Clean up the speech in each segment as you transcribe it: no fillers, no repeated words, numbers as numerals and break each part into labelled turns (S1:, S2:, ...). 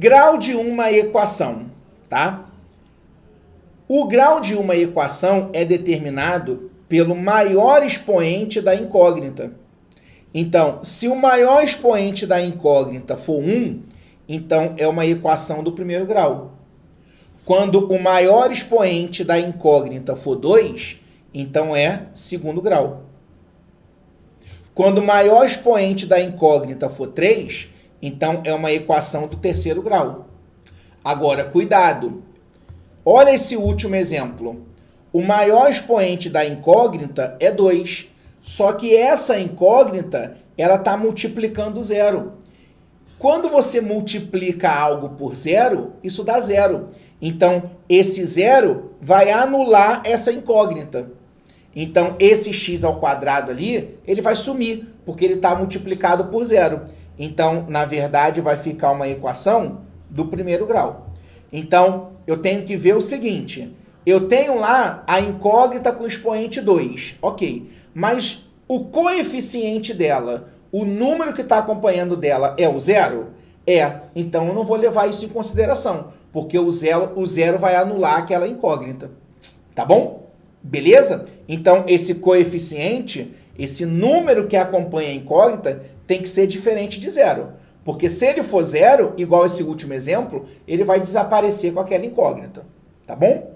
S1: Grau de uma equação, tá? O grau de uma equação é determinado pelo maior expoente da incógnita. Então, se o maior expoente da incógnita for 1, então é uma equação do primeiro grau. Quando o maior expoente da incógnita for 2, então é segundo grau. Quando o maior expoente da incógnita for 3, então é uma equação do terceiro grau. Agora, cuidado. Olha esse último exemplo. O maior expoente da incógnita é 2. Só que essa incógnita, ela está multiplicando zero. Quando você multiplica algo por zero, isso dá zero. Então, esse zero vai anular essa incógnita. Então, esse x ao quadrado ali, ele vai sumir, porque ele está multiplicado por zero. Então, na verdade, vai ficar uma equação do primeiro grau. Então, eu tenho que ver o seguinte. Eu tenho lá a incógnita com expoente 2. Ok. Mas o coeficiente dela, o número que está acompanhando dela é o zero? É. Então, eu não vou levar isso em consideração, porque o zero vai anular aquela incógnita. Tá bom? Beleza? Então, esse coeficiente, esse número que acompanha a incógnita, tem que ser diferente de zero. Porque se ele for zero, igual esse último exemplo, ele vai desaparecer com aquela incógnita. Tá bom?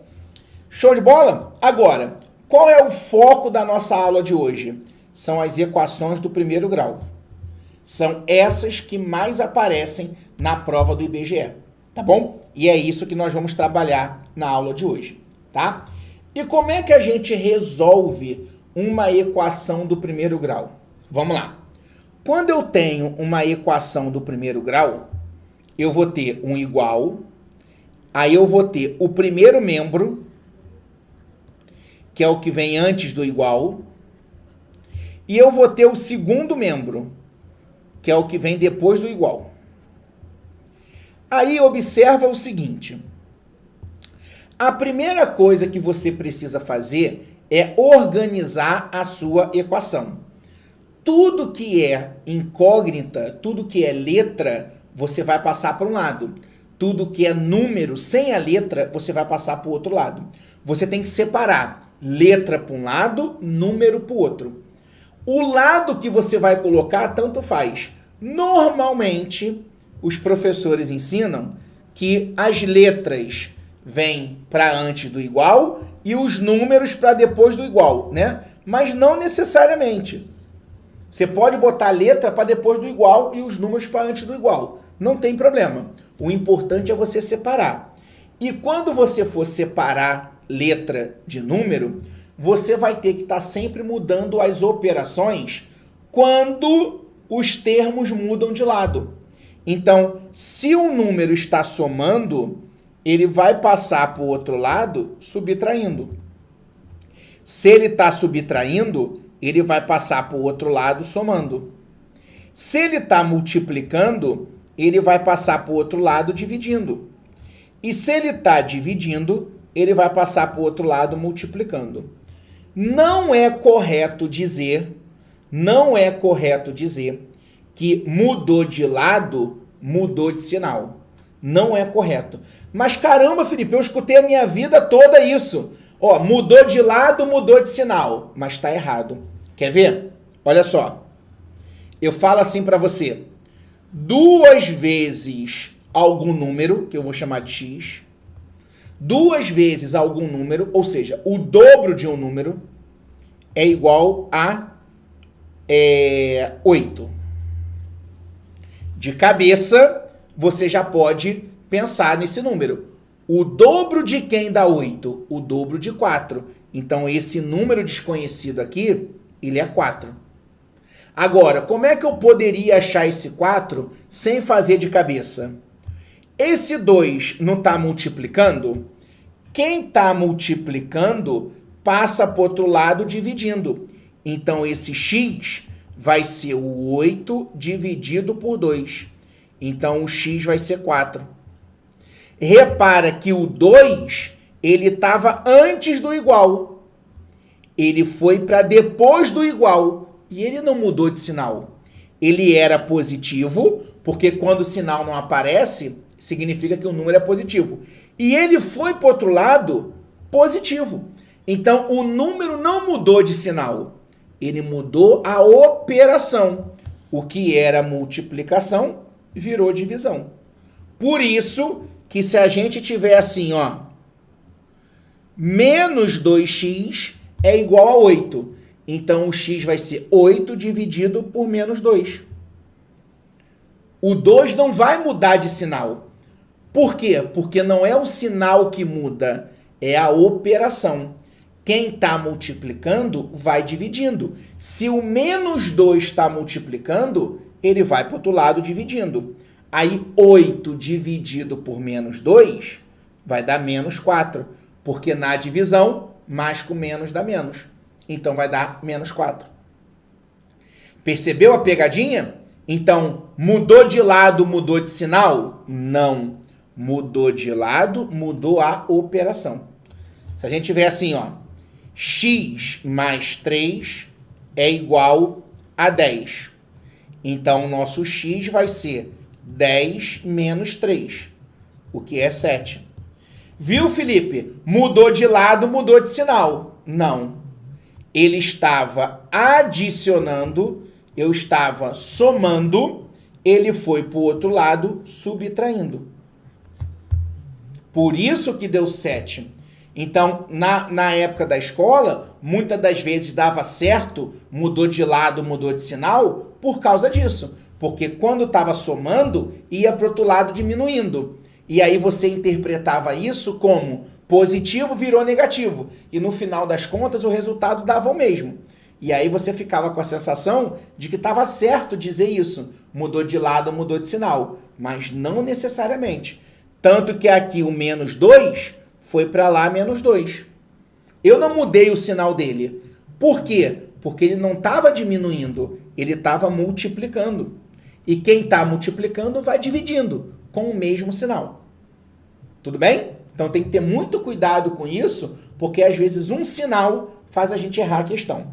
S1: Show de bola? Agora, qual é o foco da nossa aula de hoje? São as equações do primeiro grau. São essas que mais aparecem na prova do IBGE. Tá bom? E é isso que nós vamos trabalhar na aula de hoje. Tá? E como é que a gente resolve uma equação do primeiro grau? Vamos lá. Quando eu tenho uma equação do primeiro grau, eu vou ter um igual, aí eu vou ter o primeiro membro, que é o que vem antes do igual, e eu vou ter o segundo membro, que é o que vem depois do igual. Aí observa o seguinte. A primeira coisa que você precisa fazer é organizar a sua equação. Tudo que é incógnita, tudo que é letra, você vai passar para um lado. Tudo que é número sem a letra, você vai passar para o outro lado. Você tem que separar letra para um lado, número para o outro. O lado que você vai colocar, tanto faz. Normalmente, os professores ensinam que as letras vêm para antes do igual e os números para depois do igual, né? Mas não necessariamente. Você pode botar a letra para depois do igual e os números para antes do igual. Não tem problema. O importante é você separar. E quando você for separar letra de número, você vai ter que estar sempre mudando as operações quando os termos mudam de lado. Então, se um número está somando, ele vai passar para o outro lado subtraindo. Se ele está subtraindo, ele vai passar para o outro lado somando. Se ele está multiplicando, ele vai passar para o outro lado dividindo. E se ele está dividindo, ele vai passar para o outro lado multiplicando. Não é correto dizer que mudou de lado, mudou de sinal. Não é correto. Mas caramba, Felipe, eu escutei a minha vida toda isso. Ó, mudou de lado, mudou de sinal. Mas está errado. Quer ver? Olha só. Eu falo assim para você. 2 vezes algum número, que eu vou chamar de x. 2 vezes algum número, ou seja, o dobro de um número, é igual a 8. De cabeça, você já pode pensar nesse número. O dobro de quem dá 8? O dobro de 4. Então, esse número desconhecido aqui, ele é 4. Agora, como é que eu poderia achar esse 4 sem fazer de cabeça? Esse 2 não está multiplicando? Quem está multiplicando passa para o outro lado dividindo. Então, esse x vai ser o 8 dividido por 2. Então, o x vai ser 4. Repara que o 2, ele estava antes do igual. Ele foi para depois do igual. E ele não mudou de sinal. Ele era positivo, Porque quando o sinal não aparece, significa que o número é positivo. E ele foi para o outro lado positivo. Então, o número não mudou de sinal. Ele mudou a operação. O que era multiplicação virou divisão. Por isso que se a gente tiver assim, ó, menos 2x é igual a 8. Então, o x vai ser 8 dividido por menos 2. O 2 não vai mudar de sinal. Por quê? Porque não é o sinal que muda, é a operação. Quem está multiplicando vai dividindo. Se o menos 2 está multiplicando, ele vai para o outro lado dividindo. Aí 8 dividido por menos 2 vai dar menos 4. Porque na divisão, mais com menos dá menos. Então vai dar menos 4. Percebeu a pegadinha? Então, mudou de lado, mudou de sinal? Não. Mudou de lado, mudou a operação. Se a gente tiver assim, ó, x mais 3 é igual a 10. Então, o nosso x vai ser 10 menos 3, o que é 7. Viu, Felipe? Mudou de lado, mudou de sinal. Não. Ele estava adicionando, eu estava somando, ele foi para o outro lado subtraindo. Por isso que deu 7. Então, na época da escola, muitas das vezes dava certo, mudou de lado, mudou de sinal, por causa disso. Porque quando estava somando, ia para o outro lado diminuindo. E aí você interpretava isso como positivo virou negativo. E no final das contas, o resultado dava o mesmo. E aí você ficava com a sensação de que estava certo dizer isso. Mudou de lado, mudou de sinal. Mas não necessariamente. Tanto que aqui o menos 2 foi para lá menos 2. Eu não mudei o sinal dele. Por quê? Porque ele não estava diminuindo, ele estava multiplicando. E quem está multiplicando vai dividindo com o mesmo sinal. Tudo bem? Então tem que ter muito cuidado com isso, porque às vezes um sinal faz a gente errar a questão.